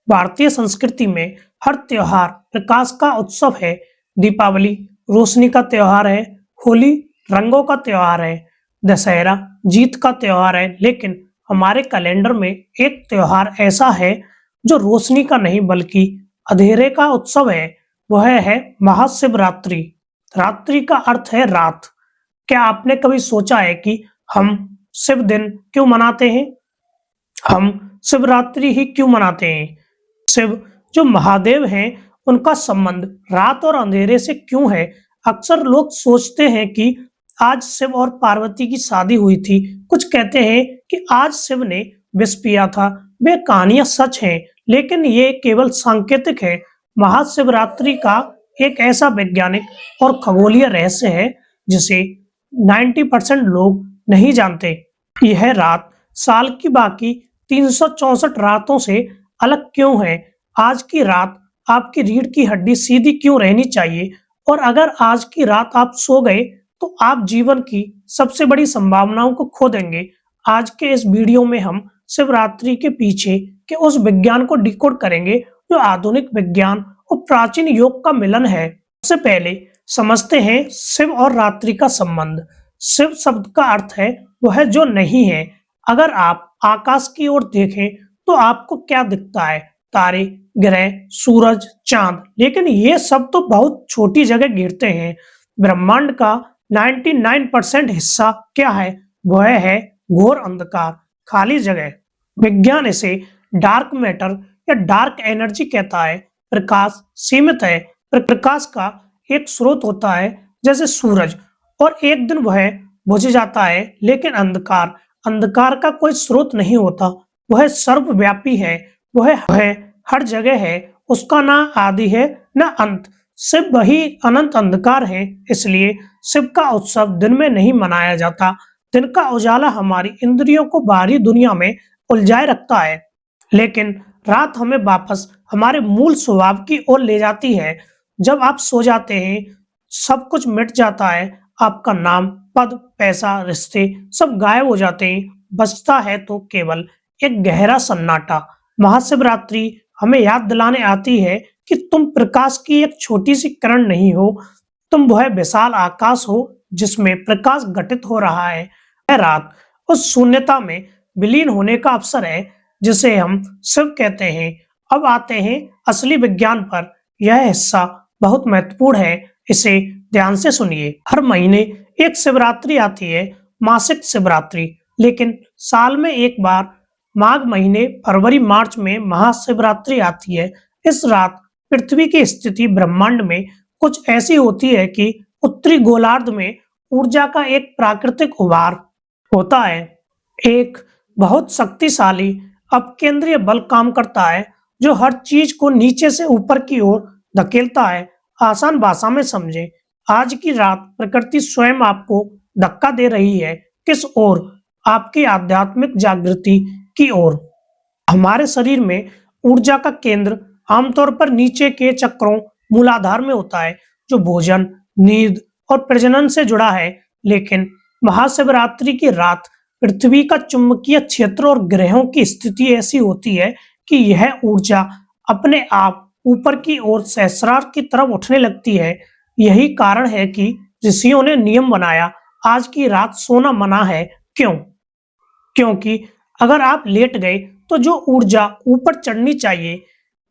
भारतीय संस्कृति में हर त्योहार प्रकाश का उत्सव है। दीपावली रोशनी का त्योहार है, होली रंगों का त्योहार है, दशहरा जीत का त्योहार है। लेकिन हमारे कैलेंडर में एक त्योहार ऐसा है जो रोशनी का नहीं बल्कि अंधेरे का उत्सव है। वह है महाशिवरात्रि। रात्रि का अर्थ है रात। क्या आपने कभी सोचा है कि हम शिव दिन क्यों मनाते हैं? हम शिवरात्रि ही क्यों मनाते हैं? शिव जो महादेव हैं, उनका संबंध रात और अंधेरे से क्यों है? अक्सर लोग सोचते हैं कि आज शिव और पार्वती की शादी हुई थी। कुछ कहते हैं कि आज शिव ने विष पिया था। वे कहानियां सच हैं, लेकिन ये केवल सांकेतिक है। महाशिवरात्रि का एक ऐसा वैज्ञानिक और खगोलीय रहस्य है जिसे 90% लोग नहीं जानते। यह रात साल की बाकी 364 रातों से अलग क्यों है? आज की रात आपकी रीढ़ की हड्डी सीधी क्यों रहनी चाहिए? और अगर आज की रात आप सो गए तो आप जीवन की सबसे बड़ी संभावनाओं को खो देंगे। आज के इस वीडियो में हम शिवरात्रि के पीछे के उस विज्ञान को डिकोड करेंगे जो आधुनिक विज्ञान और प्राचीन योग का मिलन है। सबसे पहले समझते हैं शिव और रात्रि का संबंध। शिव शब्द का अर्थ है वह जो नहीं है। अगर आप आकाश की ओर देखें तो आपको क्या दिखता है? तारे, ग्रह, सूरज, चांद। लेकिन ये सब तो बहुत छोटी जगह गिरते हैं। ब्रह्मांड का 99% हिस्सा क्या है? वह है घोर अंधकार, खाली जगह। विज्ञान इसे डार्क मैटर या डार्क एनर्जी कहता है। प्रकाश सीमित है। प्रकाश का एक स्रोत होता है जैसे सूरज, और एक दिन वह बुझ जाता है। लेकिन अंधकार, अंधकार का कोई स्रोत नहीं होता। वह सर्वव्यापी है। वह हर जगह है। उसका ना आदि है ना अंत। शिव वही अनंत अंधकार है। इसलिए शिव का उत्सव दिन में नहीं मनाया जाता। दिन का उजाला हमारी इंद्रियों को बाहरी दुनिया में उलझाए रखता है, लेकिन रात हमें वापस हमारे मूल स्वभाव की ओर ले जाती है। जब आप सो जाते हैं, सब कुछ मिट जाता है। आपका नाम, पद, पैसा, रिश्ते सब गायब हो जाते हैं। बचता है तो केवल एक गहरा सन्नाटा। महाशिवरात्रि हमें याद दिलाने आती है कि तुम प्रकाश की एक छोटी सी किरण नहीं हो। तुम वह विशाल आकाश हो जिसमें प्रकाश घटित हो रहा है। यह रात उस शून्यता में विलीन होने का अवसर है जिसे हम शिव कहते हैं। अब आते हैं असली विज्ञान पर। यह हिस्सा बहुत महत्वपूर्ण है, इसे ध्यान से सुनिए। हर महीने एक शिवरात्रि आती है, मासिक शिवरात्रि। लेकिन साल में एक बार माघ महीने फरवरी मार्च में महाशिवरात्रि आती है। इस रात पृथ्वी की स्थिति ब्रह्मांड में कुछ ऐसी होती है कि उत्तरी गोलार्ध में ऊर्जा का एक प्राकृतिक उभार होता है। एक बहुत शक्तिशाली अपकेंद्रीय बल काम करता है जो हर चीज को नीचे से ऊपर की ओर धकेलता है। आसान भाषा में समझें, आज की रात प्रकृति स्वयं आपको धक्का दे रही है। किस ओर? आपकी आध्यात्मिक जागृति की ओर। हमारे शरीर में ऊर्जा का केंद्र आमतौर पर नीचे के चक्रों मूलाधार में होता है, जो भोजन, नींद और प्रजनन से जुड़ा है। लेकिन महाशिवरात्रि की रात पृथ्वी का चुंबकीय क्षेत्र और ग्रहों की स्थिति ऐसी होती है कि यह ऊर्जा अपने आप ऊपर की ओर सहस्रार की तरफ उठने लगती है। यही कारण है कि ऋषियों ने नियम बनाया, आज की रात सोना मना है। क्यों? क्योंकि अगर आप लेट गए तो जो ऊर्जा ऊपर चढ़नी चाहिए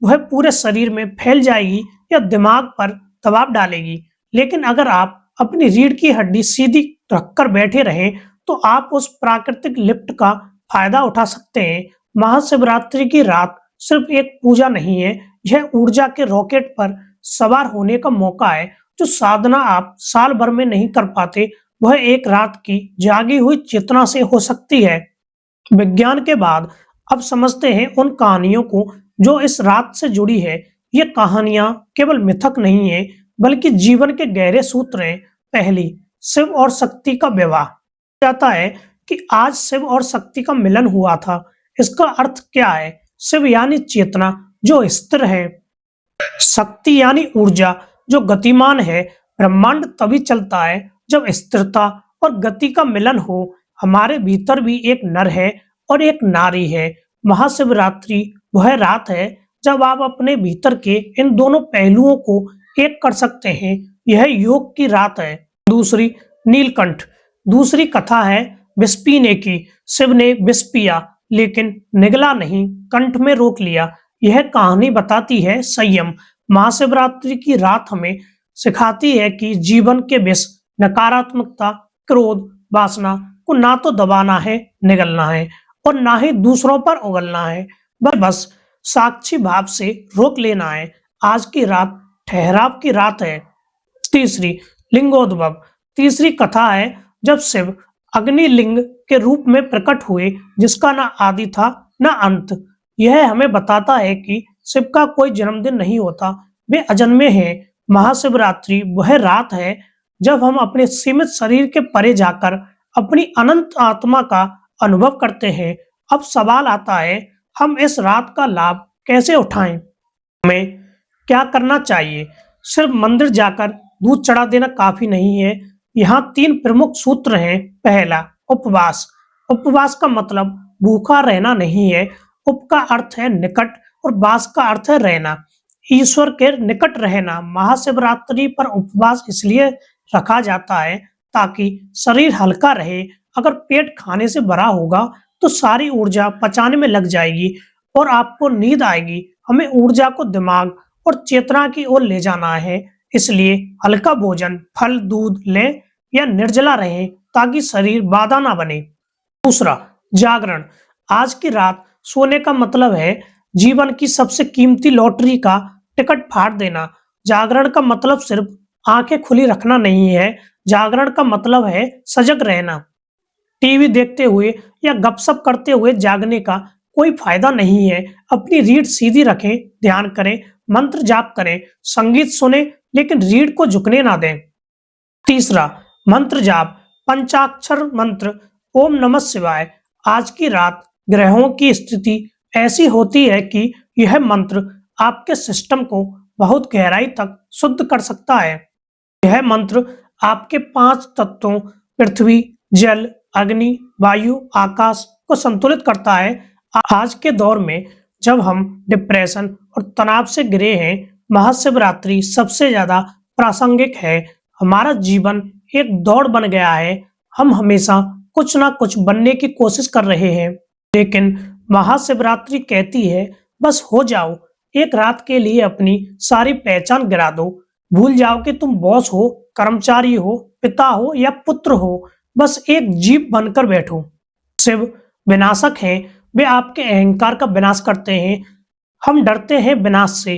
वह पूरे शरीर में फैल जाएगी या दिमाग पर दबाव डालेगी। लेकिन अगर आप अपनी रीढ़ की हड्डी सीधी रखकर बैठे रहें तो आप उस प्राकृतिक लिफ्ट का फायदा उठा सकते हैं। महाशिवरात्रि की रात सिर्फ एक पूजा नहीं है, यह ऊर्जा के रॉकेट पर सवार होने का मौका है। जो साधना आप साल भर में नहीं कर पाते, वह एक रात की जागी हुई चेतना से हो सकती है। विज्ञान के बाद अब समझते हैं उन कहानियों को जो इस रात से जुड़ी है। ये कहानियां केवल मिथक नहीं है, बल्कि जीवन के गहरे सूत्र हैं। पहली, शिव और शक्ति का विवाह। जाता है कि आज शिव और शक्ति का मिलन हुआ था। इसका अर्थ क्या है? शिव यानी चेतना जो स्थिर है, शक्ति यानी ऊर्जा जो गतिमान है। ब्रह्मांड तभी चलता है जब स्थिरता और गति का मिलन हो। हमारे भीतर भी एक नर है और एक नारी है। महाशिवरात्रि वह रात है जब आप अपने भीतर के इन दोनों पहलुओं को एक कर सकते हैं, यह योग की रात है। दूसरी, नीलकंठ। दूसरी कथा है विष पीने की। शिव ने विष पिया लेकिन निगला नहीं, कंठ में रोक लिया। यह कहानी बताती है संयम। महाशिवरात्रि की रात हमें सिखाती है कि जीवन के विष, नकारात्मकता, क्रोध, वासना को ना तो दबाना है, निगलना है, और ना ही दूसरों पर उगलना है, बस साक्षी भाव से रोक लेना है। आज की रात ठहराव की रात है। तीसरी, लिंगोद्भव। तीसरी कथा है जब शिव अग्निलिंग के रूप में प्रकट हुए, जिसका ना आदि था ना अंत। यह हमें बताता है कि शिव का कोई जन्मदिन नहीं होता, वे अजन्मे हैं। महाशिवरात्रि वह रात है जब हम अपने सीमित शरीर के परे जाकर अपनी अनंत आत्मा का अनुभव करते हैं। अब सवाल आता है, हम इस रात का लाभ कैसे उठाएं? हमें क्या करना चाहिए? सिर्फ मंदिर जाकर दूध चढ़ा देना काफी नहीं है। यहाँ 3 प्रमुख सूत्र हैं। पहला, उपवास। उपवास का मतलब भूखा रहना नहीं है। उप का अर्थ है निकट और वास का अर्थ है रहना, ईश्वर के निकट रहना। महाशिवरात्रि पर उपवास इसलिए रखा जाता है ताकि शरीर हल्का रहे। अगर पेट खाने से भरा होगा तो सारी ऊर्जा पचाने में लग जाएगी और आपको नींद आएगी। हमें ऊर्जा को दिमाग और चेतना की ओर ले जाना है, इसलिए हल्का भोजन, फल, दूध लें या निर्जला रहें ताकि शरीर बाधा ना बने। दूसरा, जागरण। आज की रात सोने का मतलब है जीवन की सबसे कीमती लॉटरी का टिकट फाड़ देना। जागरण का मतलब सिर्फ आंखें खुली रखना नहीं है। जागरण का मतलब है सजग रहना। टीवी देखते हुए या गपशप करते हुए जागने का कोई फायदा नहीं है। अपनी रीढ़ सीधी रखें, ध्यान करें, मंत्र जाप करें, संगीत सुने, लेकिन रीढ़ को झुकने ना दें। तीसरा, मंत्र जाप। पंचाक्षर मंत्र ओम नमः शिवाय। आज की रात ग्रहों की स्थिति ऐसी होती है कि यह मंत्र आपके सिस्टम को बहुत गहराई तक शुद्ध कर सकता है। यह मंत्र आपके 5 तत्वों पृथ्वी, जल, अग्नि, वायु, आकाश को संतुलित करता है। आज के दौर में जब हम डिप्रेशन और तनाव से घिरे हैं, महाशिवरात्रि सबसे ज्यादा प्रासंगिक है। हमारा जीवन एक दौड़ बन गया है। हम हमेशा कुछ ना कुछ बनने की कोशिश कर रहे हैं, लेकिन महाशिवरात्रि कहती है बस हो जाओ। एक रात के लिए अपनी सारी पहचान गिरा दो। भूल जाओ कि तुम बॉस हो, कर्मचारी हो, पिता हो या पुत्र हो। बस एक जीव बनकर बैठो। शिव विनाशक हैं, वे आपके अहंकार का विनाश करते हैं। हम डरते हैं विनाश से,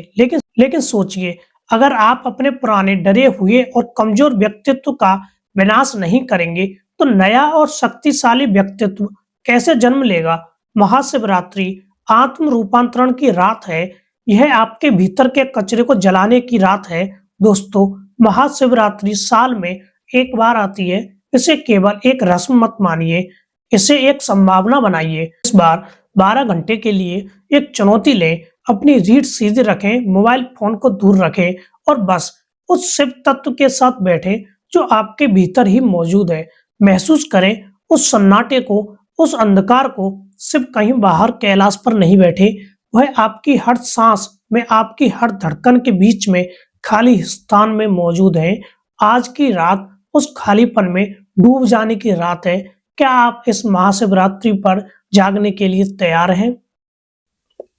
लेकिन सोचिए, अगर आप अपने पुराने डरे हुए और कमजोर व्यक्तित्व का विनाश नहीं करेंगे तो नया और शक्तिशाली व्यक्तित्व कैसे जन्म लेगा? महाशिवरात्रि आत्म रूपांतरण की रात है। यह आपके भीतर के कचरे को जलाने की रात है। दोस्तों, महाशिवरात्रि साल में एक बार आती है। इसे केवल एक रस्म मत मानिए, इसे एक संभावना बनाइए। इस बार 12 घंटे के लिए एक चुनौती लें। अपनी रीढ़ सीधी रखें, मोबाइल फोन को दूर रखें और बस उस शिव तत्व के साथ बैठें जो आपके भीतर ही मौजूद है। महसूस करें उस सन्नाटे को, उस अंधकार को। शिव कहीं बाहर कैलाश पर नहीं बैठे, वह आपकी हर सांस में, आपकी हर धड़कन के बीच में, खाली स्थान में मौजूद है। आज की रात उस खालीपन में डूब जाने की रात है। क्या आप इस महाशिवरात्रि पर जागने के लिए तैयार हैं?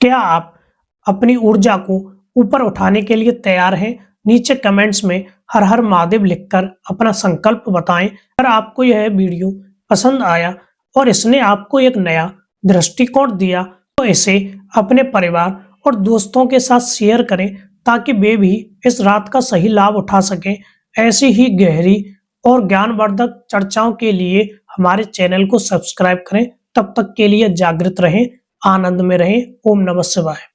क्या आप अपनी ऊर्जा को ऊपर उठाने के लिए तैयार हैं? नीचे कमेंट्स में हर हर महादेव लिखकर अपना संकल्प बताएं। अगर आपको यह वीडियो पसंद आया और इसने आपको एक नया दृष्टिकोण दिया तो इसे अपने परिवार और दोस्तों के साथ शेयर करें ताकि वे भी इस रात का सही लाभ उठा सकें। ऐसी ही गहरी और ज्ञानवर्धक चर्चाओं के लिए हमारे चैनल को सब्सक्राइब करें। तब तक के लिए जागृत रहें, आनंद में रहें। ओम नमः शिवाय।